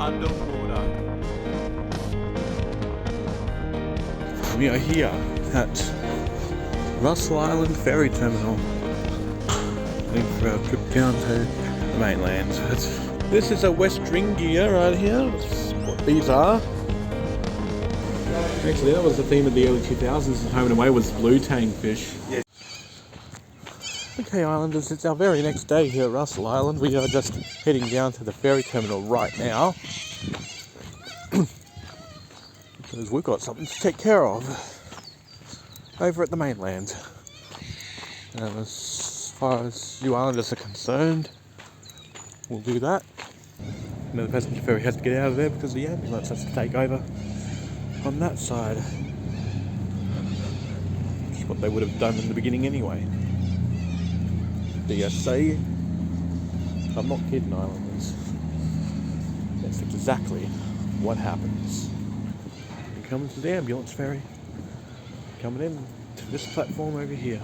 underwater. We are here at Russell Island Ferry Terminal, looking for our trip down to the mainland. This is a West Ringia right here. That's what these are. Actually, that was the theme of the early 2000s. Home and away was blue tang fish. Yeah. Okay, Islanders, it's our very next day here at Russell Island. We are just heading down to the ferry terminal right now because we've got something to take care of over at the mainland. As far as you Islanders are concerned, we'll do that. And then the passenger ferry has to get out of there because the ambulance has to take over on that side. Which is what they would have done in the beginning anyway. DSC. I'm not kidding, Islanders. That's exactly what happens. Here comes the ambulance ferry. Coming in to this platform over here.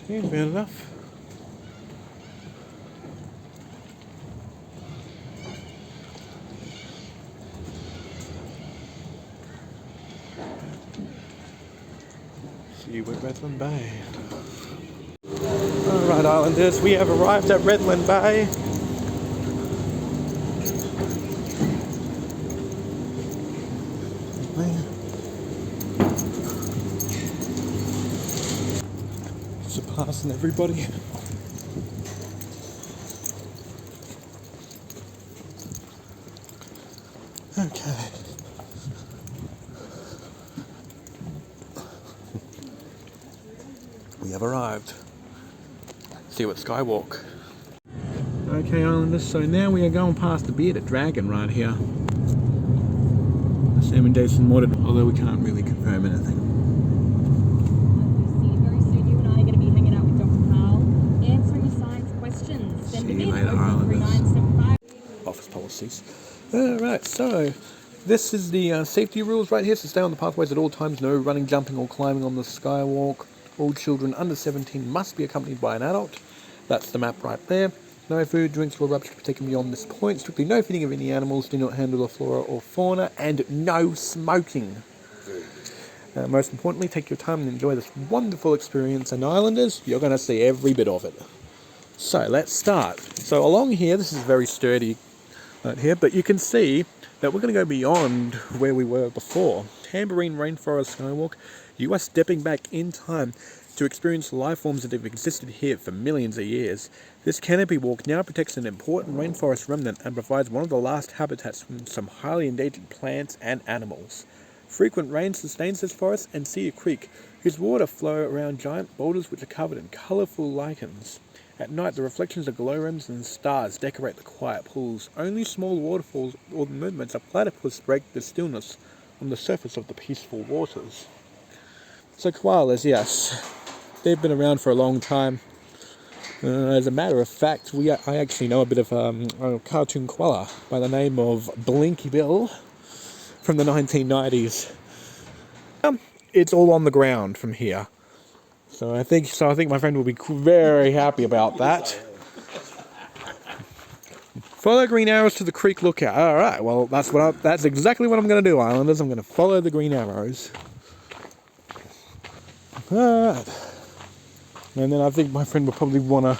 Okay, fair enough. See you at Redland Bay. Alright, Islanders, we have arrived at Redland Bay. Surpassing everybody. Okay. We have arrived. See you at SKYWALK. Okay, Islanders, so now we are going past the bearded dragon right here. Sam and Jason wanted, although we can't really confirm anything. Very soon you and I are going to be hanging out with Dr. Carl, answering science questions. See you later, Islanders. Office policies. Alright, so this is the safety rules right here. So stay on the pathways at all times. No running, jumping or climbing on the SKYWALK. All children under 17 must be accompanied by an adult. That's the map right there. No food, drinks or rubbish can be taken beyond this point. Strictly no feeding of any animals. Do not handle the flora or fauna. And no smoking. Most importantly, take your time and enjoy this wonderful experience. And Islanders, you're going to see every bit of it. So let's start. So along here, this is very sturdy right here, but you can see that we're going to go beyond where we were before. Tambourine Rainforest SKYWALK. You are stepping back in time to experience life forms that have existed here for millions of years. This canopy walk now protects an important rainforest remnant and provides one of the last habitats from some highly endangered plants and animals. Frequent rain sustains this forest and Cedar Creek, whose water flow around giant boulders which are covered in colourful lichens. At night, the reflections of glowworms and stars decorate the quiet pools. Only small waterfalls or the movements of platypus break the stillness on the surface of the peaceful waters. So koalas, yes, they've been around for a long time. As a matter of fact, I actually know a bit of a cartoon koala by the name of Blinky Bill from the 1990s. It's all on the ground from here. So I think my friend will be very happy about that. Follow green arrows to the creek lookout. All right, well that's exactly what I'm going to do, Islanders. I'm going to follow the green arrows. All right. And then I think my friend will probably want to.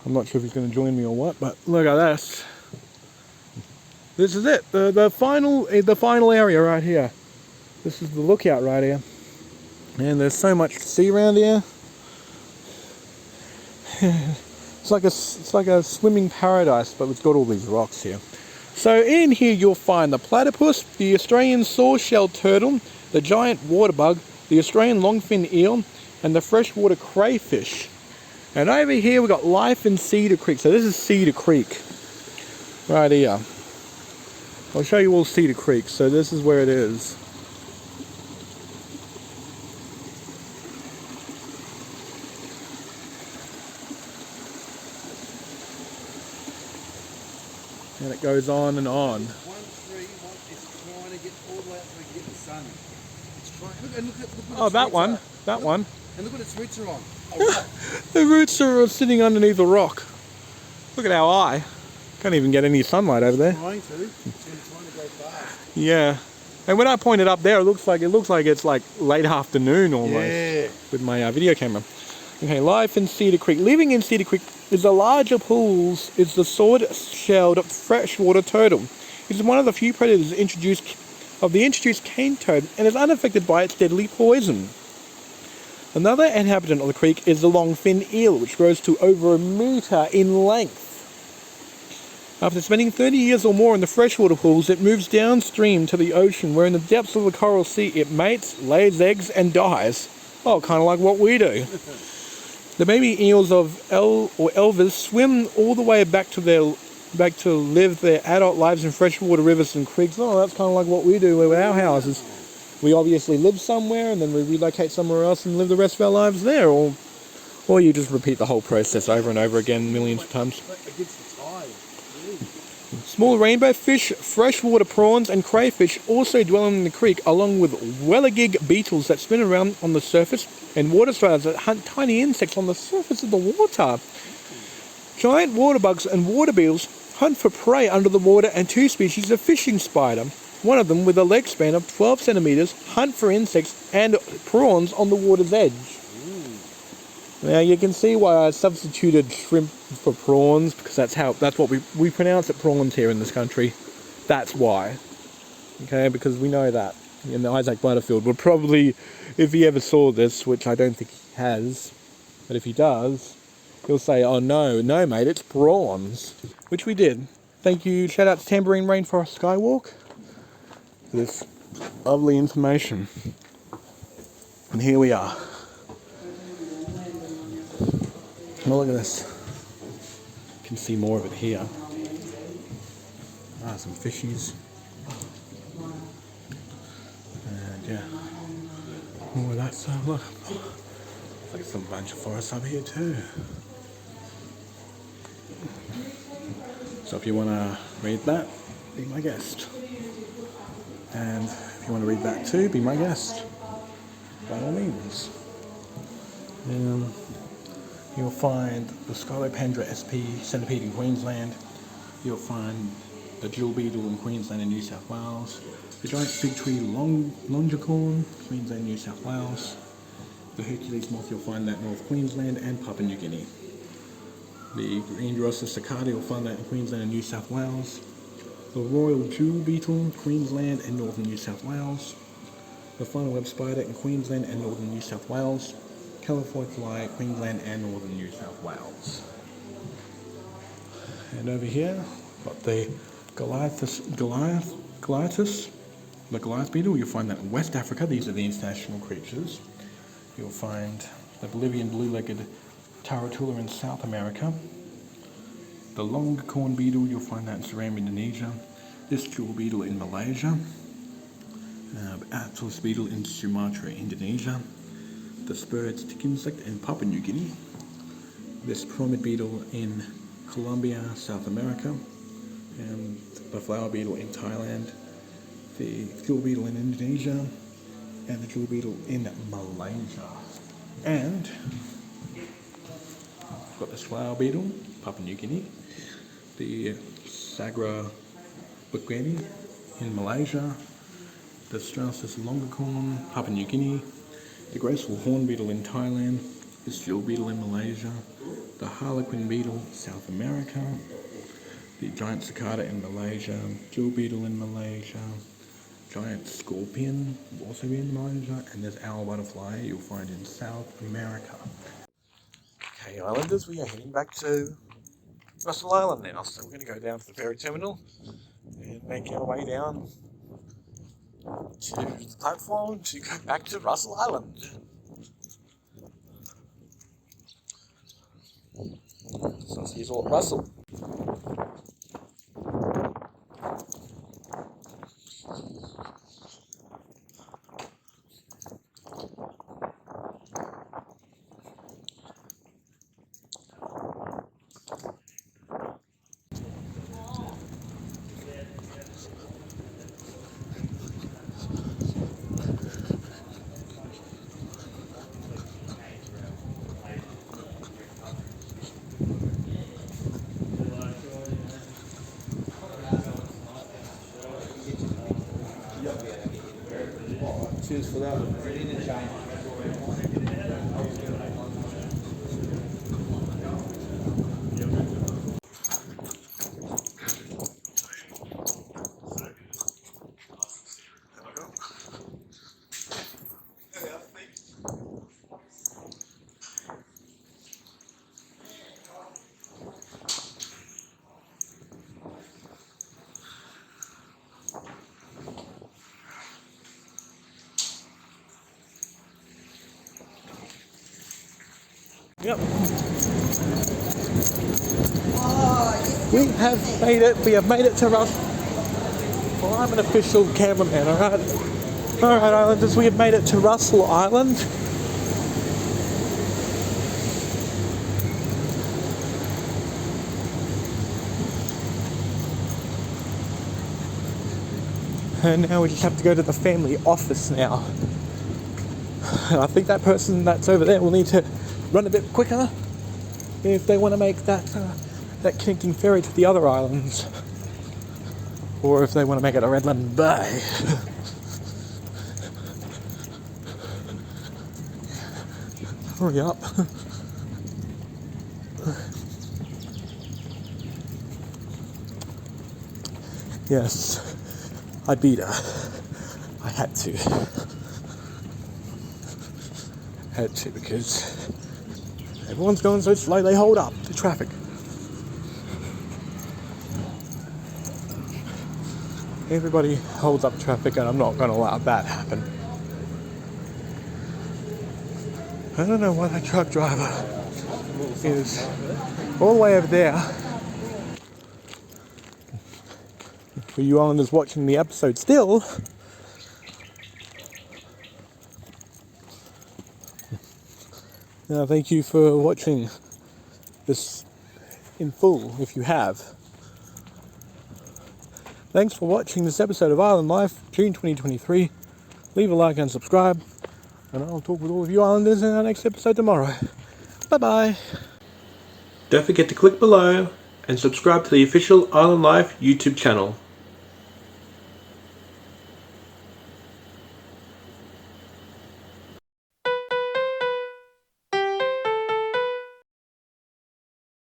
I'm not sure if he's going to join me or what, but look at this. This is it. The final area right here. This is the lookout right here. And there's so much to see around here. It's like a swimming paradise, but it's got all these rocks here. So in here you'll find the platypus, the Australian saw-shelled turtle, the giant water bug, the Australian longfin eel, and the freshwater crayfish. And over here we've got life in Cedar Creek. So this is Cedar Creek right here. I'll show you all Cedar Creek. So this is where it is. And it goes on and on. One tree is trying to get all the way up to get the sun. It's trying. Look at Oh, that one. That one. And look what its roots are on. A rock. The roots are sitting underneath a rock. Look at our eye. Can't even get any sunlight over there. Trying to. It's trying to go fast. Yeah. And when I point it up there, it looks like it's like late afternoon almost. Yeah. With my video camera. Okay, life in Cedar Creek. Living in Cedar Creek is the larger pools is the sword-shelled freshwater turtle. It is one of the few predators of the introduced cane toad and is unaffected by its deadly poison. Another inhabitant of the creek is the long-fin eel, which grows to over 1 metre in length. After spending 30 years or more in the freshwater pools, it moves downstream to the ocean, where in the depths of the coral sea it mates, lays eggs, and dies. Oh, kind of like what we do. The baby eels of Elvers swim all the way back to live their adult lives in freshwater rivers and creeks. Oh, that's kind of like what we do with our houses. We obviously live somewhere and then we relocate somewhere else and live the rest of our lives there, or you just repeat the whole process over and over again millions of times. Against the tide. Small rainbow fish, freshwater prawns and crayfish also dwell in the creek, along with whirligig beetles that spin around on the surface and water spiders that hunt tiny insects on the surface of the water. Giant water bugs and water beetles hunt for prey under the water, and 2 species of fishing spider, one of them with a leg span of 12 centimeters, hunt for insects and prawns on the water's edge. Now you can see why I substituted shrimp for prawns, because that's what we pronounce it prawns here in this country. That's why. Okay, because we know that. And Isaac Butterfield would probably, if he ever saw this, which I don't think he has, but if he does, he'll say, oh no mate, it's prawns. Which we did. Thank you, shout out to Tambourine Rainforest Skywalk for this lovely information. And here we are. Oh, look at this. You can see more of it here. Some fishies. And yeah. Oh, that's look. Looks like some bunch of forests up here too. So if you want to read that, be my guest. And if you want to read that too, be my guest. By all means. You'll find the Scolopendra SP centipede in Queensland. You'll find the jewel beetle in Queensland and New South Wales. The giant fig tree longicorn, Queensland, New South Wales. The Hercules moth, you'll find that in North Queensland and Papua New Guinea. The green Rosa cicada, you'll find that in Queensland and New South Wales. The royal jewel beetle, Queensland and northern New South Wales. The final web spider in Queensland and northern New South Wales. California fly, Queensland and northern New South Wales. And over here, got the Goliath, the Goliath beetle. You'll find that in West Africa. These are the international creatures. You'll find the Bolivian blue-legged tarantula in South America. The longicorn beetle, you'll find that in Suriname, Indonesia. This jewel beetle in Malaysia. Atlas beetle in Sumatra, Indonesia. The spurred stick insect in Papua New Guinea. This pyramid beetle in Colombia, South America. And the flower beetle in Thailand. The jewel beetle in Indonesia. And the jewel beetle in Malaysia. And we've got this flower beetle, Papua New Guinea. The Sagra bukwedi in Malaysia. The Strauss longicorn, Papua New Guinea. The graceful horn beetle in Thailand, this jewel beetle in Malaysia, the harlequin beetle, South America, the giant cicada in Malaysia, jewel beetle in Malaysia, giant scorpion will also be in Malaysia, and there's owl butterfly you'll find in South America. Okay, Islanders, we are heading back to Russell Island now, so we're going to go down to the ferry terminal and make our way down to the platform to go back to Russell Island. So I'll see you all at Russell. Cheers for that. Yep. We have made it. We have made it to Russell. Well, I'm an official cameraman, alright? Alright, Islanders, we have made it to Russell Island. And now we just have to go to the family office now. I think that person that's over there will need to run a bit quicker if they want to make that connecting ferry to the other islands, or if they want to make it a Redland Bay. Hurry up. Yes, I beat her. I had to. Because everyone's going so slow they hold up the traffic. Everybody holds up traffic and I'm not going to allow that happen. I don't know why that truck driver is all the way over there. For you Islanders watching the episode still, thank you for watching this in full, if you have. Thanks for watching this episode of Island Life, June 2023. Leave a like and subscribe, and I'll talk with all of you Islanders in our next episode tomorrow. Bye-bye. Don't forget to click below and subscribe to the official Island Life YouTube channel.